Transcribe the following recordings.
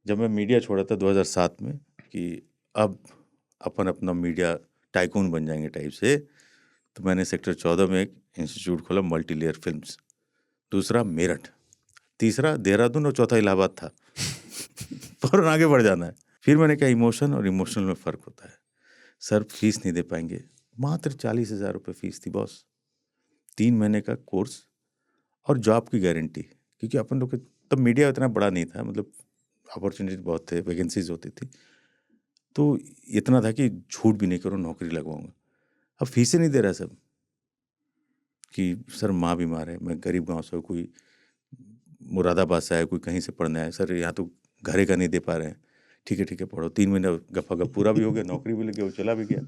जब मैं मीडिया छोड़ा था 2007 में कि अब अपन अपना मीडिया टाइकून बन जाएंगे टाइप से, तो मैंने सेक्टर 14 में एक इंस्टीट्यूट खोला, मल्टी लेयर फिल्म्स। दूसरा मेरठ, तीसरा देहरादून और चौथा इलाहाबाद था। पर आगे बढ़ जाना है। फिर मैंने कहा इमोशन और इमोशनल में फ़र्क होता है। सर फीस नहीं दे पाएंगे, मात्र 40,000 रुपये फीस थी बॉस। 3 महीने का कोर्स और जॉब की गारंटी, क्योंकि अपन लोग तब मीडिया इतना बड़ा नहीं था, मतलब अपॉर्चुनिटी बहुत थे, वैकेंसीज होती थी, तो इतना था कि झूठ भी नहीं करो नौकरी लगवाऊंगा। अब फीसें नहीं दे रहा सब कि सर माँ बीमार है, मैं गरीब गांव से हूँ, कोई मुरादाबाद से आया, कोई कहीं से पढ़ने आया, सर यहाँ तो घरे का नहीं दे पा रहे हैं। ठीक है पढ़ो। 3 महीना गफा गप पूरा भी हो गया, नौकरी भी लग गया, वो चला भी गया।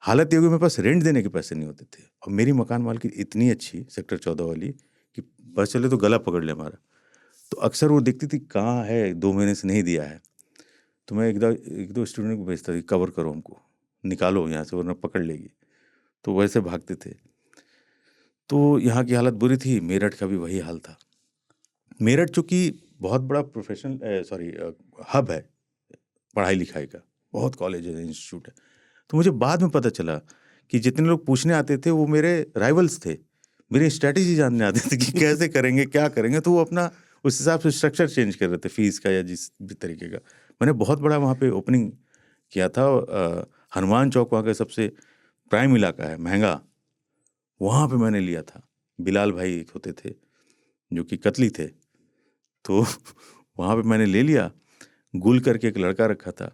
हालत ये हुई मेरे पास रेंट देने के पैसे नहीं होते थे, और मेरी मकान मालकिन इतनी अच्छी सेक्टर 14 वाली कि बस चले तो गला पकड़ ले हमारा। तो अक्सर वो देखती थी कहाँ है, 2 महीने से नहीं दिया है, तो मैं एक दो स्टूडेंट को भेजता था, कवर करो हमको, निकालो यहाँ से वरना पकड़ लेगी। तो वैसे भागते थे। तो यहाँ की हालत बुरी थी, मेरठ का भी वही हाल था। मेरठ चूँकि बहुत बड़ा हब है पढ़ाई लिखाई का, बहुत कॉलेज है, इंस्टीट्यूट है। तो मुझे बाद में पता चला कि जितने लोग पूछने आते थे वो मेरे राइवल्स थे, मेरी स्ट्रैटेजी जानने आते थे कि कैसे करेंगे, क्या करेंगे। तो वो अपना उस हिसाब से स्ट्रक्चर चेंज कर रहे थे फीस का या जिस भी तरीके का। मैंने बहुत बड़ा वहाँ पे ओपनिंग किया था। हनुमान चौक वहाँ का सबसे प्राइम इलाका है, महंगा, वहाँ पे मैंने लिया था। बिलाल भाई एक होते थे जो कि कतली थे, तो वहाँ पे मैंने ले लिया। गुल करके एक लड़का रखा था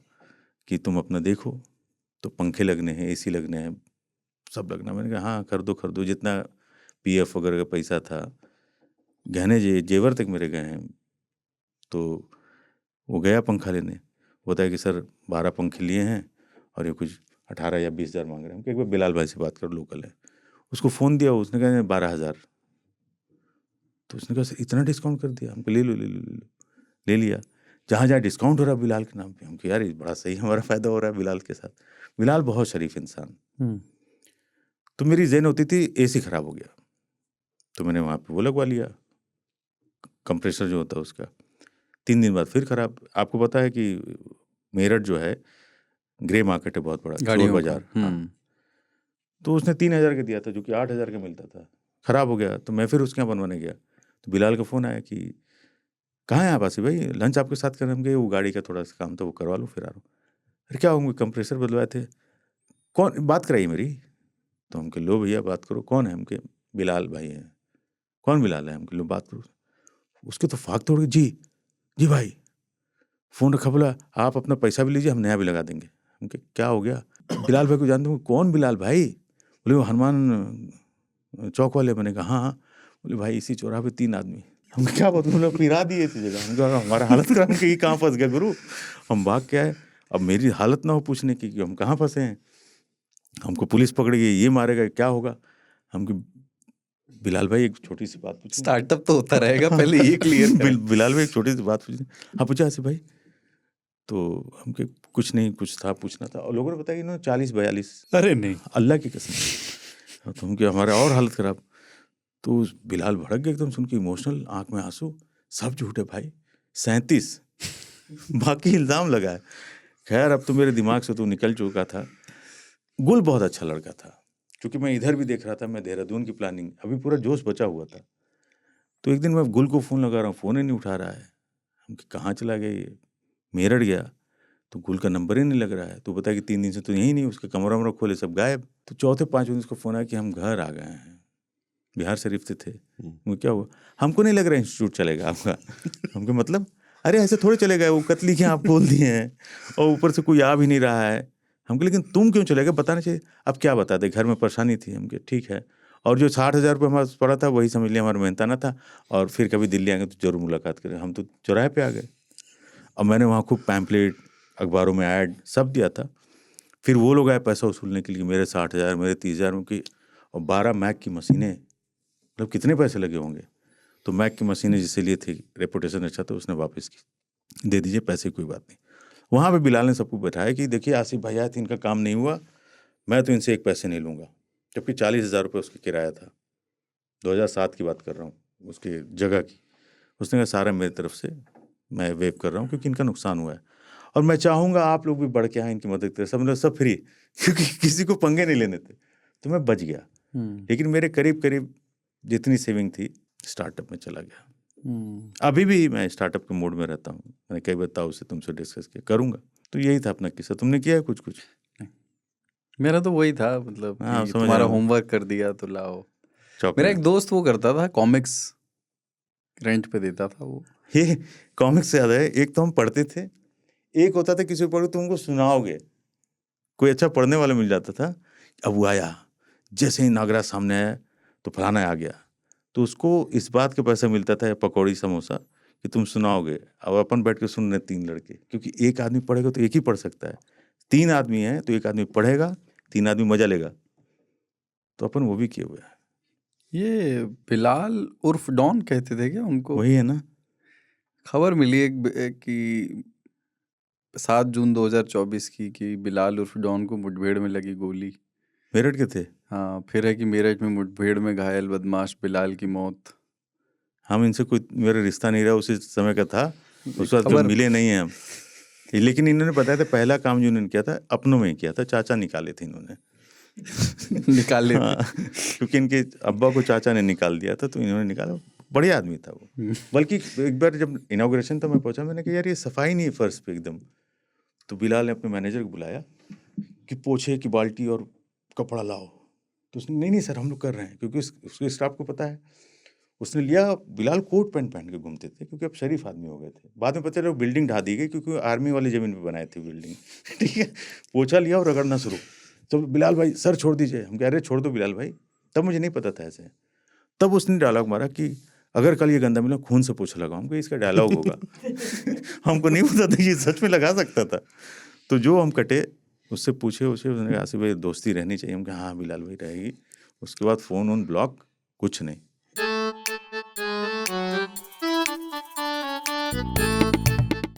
कि तुम अपना देखो, तो पंखे लगने हैं, एसी लगने हैं, सब लगना। मैंने कहा हाँ कर दो, जितना पीएफ वगैरह का पैसा था, गहने जेवर तक मेरे गए हैं। तो वो गया पंखा लेने, होता है कि सर 12 पंखे लिए हैं और ये कुछ 18 या 20,000 मांग रहे हैं। कि एक बार बिलाल भाई से बात करो, लोकल है। उसको फ़ोन दिया, उसने कहा 12,000। तो उसने कहा सर इतना डिस्काउंट कर दिया। हमको ले लो ले लिया। जहाँ जहाँ डिस्काउंट हो रहा है बिलाल के नाम पे, हमको यार ये बड़ा सही हमारा फ़ायदा हो रहा है बिलाल के साथ। बिलाल बहुत शरीफ इंसान। तो मेरी ज़हन होती थी एसी ख़राब हो गया, तो मैंने वहाँ पे वो लगवा लिया, कंप्रेसर जो होता है उसका। 3 दिन बाद फिर ख़राब। आपको पता है कि मेरठ जो है ग्रे मार्केट है बहुत बड़ा, चोर बाज़ार। हाँ, तो उसने 3,000 का दिया था जो कि 8,000 का मिलता था, ख़राब हो गया। तो मैं फिर उसके यहाँ बनवाने गया, तो बिलाल का फ़ोन आया कि कहाँ हैं आप आसिफ भाई, लंच आपके साथ करने हम गए, वो गाड़ी का थोड़ा सा काम था वो करवा लो फिर आ रहा हूँ। अरे क्या होंगे, कंप्रेसर बदलवाए थे। कौन बात कराई मेरी? तो हम कहे लो भैया बात करो। कौन है? हम कहे बिलाल भाई हैं। कौन बिलाल है? हम कहे लो बात करो। उसके तो फाक तोड़ गए। जी भाई। फ़ोन रखा, बोला आप अपना पैसा भी लीजिए, हम नया भी लगा देंगे। हम कहे क्या हो गया? बिलाल भाई को जानते हो? कौन बिलाल भाई? बोले वो हनुमान चौक वाले। मैंने कहा हाँ हाँ। बोले भाई इसी चौराहे पे 3 आदमी। हम क्या बात, मतलब फिरा दिए इसी जगह। हम कहा हमारा हालत खराब, कि कहाँ फंस गए गुरु, हम भाग के आए। अब मेरी हालत ना हो पूछने की कि हम कहाँ फंसे हैं, हमको पुलिस पकड़ेगी, ये मारेगा, क्या होगा। हम बिलाल भाई एक छोटी सी बात पूछनी। स्टार्टअप तो होता रहेगा, पहले ये क्लियर करें। बिलाल भाई एक छोटी सी बात पूछनी। हाँ पूछा आसिफ भाई। तो हम के कुछ नहीं, कुछ था पूछना था। और लोगों ने बताया कि इन्होंने 40-42। अरे नहीं, अल्लाह की कसम। तो हम के हमारा और हालत खराब। तो बिलाल भड़क गया एकदम सुन के, इमोशनल, आंख में आंसू। सब झूठे भाई, 37 बाकी इल्ज़ाम लगा है। खैर अब तो मेरे दिमाग से तो निकल चुका था। गुल बहुत अच्छा लड़का था, क्योंकि मैं इधर भी देख रहा था, मैं देहरादून की प्लानिंग, अभी पूरा जोश बचा हुआ था। तो एक दिन मैं गुल को फ़ोन लगा रहा हूँ, फ़ोन ही नहीं उठा रहा है। हम कि कहाँ चला गया ये? मेरठ गया तो गुल का नंबर ही नहीं लग रहा है। तो बताया कि 3 दिन से तो यहीं नहीं, उसका कमरा वमरा खोले सब गायब। तो चौथे 5वें दिन उसको फ़ोन आया कि हम घर आ गए हैं, बिहार शरीफ से थे। मैं क्या हुआ? हमको नहीं लग रहा इंस्टीट्यूट चलेगा आपका। हमको मतलब अरे ऐसे थोड़े चलेगा, वो कतली के आप खोल दिए हैं और ऊपर से कोई आ भी नहीं रहा है। हमको लेकिन तुम क्यों चलेगा, बताना चाहिए। अब क्या बता दे, घर में परेशानी थी। हमके ठीक है। और जो 60,000 रुपये हमारे पास पड़ा था वही समझ लिया हमारा मेहनताना था, और फिर कभी दिल्ली आएंगे तो जरूर मुलाकात करें। हम तो चौराहे पे आ गए। अब मैंने वहाँ खूब पैम्पलेट, अखबारों में ऐड सब दिया था। फिर वो लोग आए पैसा वसूलने के लिए, मेरे 60,000, मेरे 30,000 की, और 12 मैक की मशीनें। मतलब कितने पैसे लगे होंगे। तो मैक की मशीनें जिससे लिए थी, रेपुटेशन अच्छा था, उसने वापस की, दे दीजिए पैसे, कोई बात नहीं। वहाँ पे बिलाल ने सबको बैठाया कि देखिए आसिफ भाई आए थे, इनका काम नहीं हुआ, मैं तो इनसे एक पैसे नहीं लूँगा। जबकि 40,000 रुपये उसका किराया था, 2007 की बात कर रहा हूँ, उसकी जगह की। उसने कहा सारा मेरी तरफ से मैं वेव कर रहा हूँ क्योंकि इनका नुकसान हुआ है, और मैं चाहूँगा आप लोग भी बढ़ के आए, इनकी मदद करें, सब फ्री, क्योंकि किसी को पंगे नहीं लेने थे। तो मैं बच गया, लेकिन मेरे करीब करीब जितनी सेविंग थी स्टार्टअप में चला गया। अभी भी मैं स्टार्टअप के मोड में रहता हूँ, मैंने कई बताया उसे, तुमसे डिस्कस किया, करूँगा। तो यही था अपना किस्सा। तुमने किया है कुछ? मेरा तो वही था, मतलब हाँ, कि समझ तुम्हारा रहा हूँ। होमवर्क कर दिया तो लाओ। मेरा चॉकलेट। एक दोस्त वो करता था, कॉमिक्स रेंट पे देता था वो। ये कॉमिक्स से याद है, एक तो हम पढ़ते थे, एक होता था किसी को पढ़ो तुमको सुनाओगे, कोई अच्छा पढ़ने वाला मिल जाता था। अब वो आया, जैसे ही नागराज सामने आया तो फलाना आ गया, तो उसको इस बात का पैसा मिलता था, पकौड़ी समोसा, कि तुम सुनाओगे। अब अपन बैठ के सुन रहे 3 लड़के, क्योंकि एक आदमी पढ़ेगा तो एक ही पढ़ सकता है, 3 आदमी हैं तो एक आदमी पढ़ेगा, 3 आदमी मजा लेगा। तो अपन वो भी किए हुए हैं। ये बिलाल उर्फ डॉन कहते थे क्या उनको? वही है ना। खबर मिली एक कि 7 जून 2024 की, कि बिलाल उर्फ डॉन को मुठभेड़ में लगी गोली। मेरठ के थे। हाँ, फिर है कि मेरठ में मुठभेड़ में घायल बदमाश बिलाल की मौत। हम इनसे कोई मेरा रिश्ता नहीं रहा, उसी समय का था, उस वक्त खबर मिले नहीं हैं हम। लेकिन इन्होंने बताया था, पहला काम जो इन्होंने किया था अपनों में ही किया था, चाचा निकाले थे इन्होंने। निकाल लेते। हाँ, क्योंकि इनके अब्बा को चाचा ने निकाल दिया था, तो इन्होंने निकाला। बढ़िया आदमी था वो। बल्कि एक बार जब इनॉग्रेशन था, मैं पहुंचा, मैंने कहा यार ये सफाई नहीं है फर्श पे एकदम। तो बिलाल ने अपने मैनेजर को बुलाया कि पोछे की बाल्टी और कपड़ा लाओ। तो उसने नहीं सर हम लोग कर रहे हैं, क्योंकि उसके स्टाफ को पता है। उसने लिया। बिलाल कोट पैंट पहन के घूमते थे, क्योंकि अब शरीफ आदमी हो गए थे। बाद में पता चला बिल्डिंग ढा दी गई, क्योंकि आर्मी वाली ज़मीन पे बनाई थी बिल्डिंग। ठीक है, पोछा लिया और रगड़ना शुरू। तो बिलाल भाई सर छोड़ दीजिए, हम कह रहे छोड़ दो बिलाल भाई। तब मुझे नहीं पता था ऐसे। तब उसने डायलॉग मारा कि अगर कल ये गंदा मिला खून से पोछा लगाऊंगा, इसका डायलॉग होगा। हमको नहीं पता था ये सच में लगा सकता था। तो जो हम कटे, उससे पूछे उसने कहा आसिफ भाई दोस्ती रहनी चाहिए। हम कहा हाँ बिलाल भाई रहेगी। उसके बाद फ़ोन ऑन ब्लॉक, कुछ नहीं।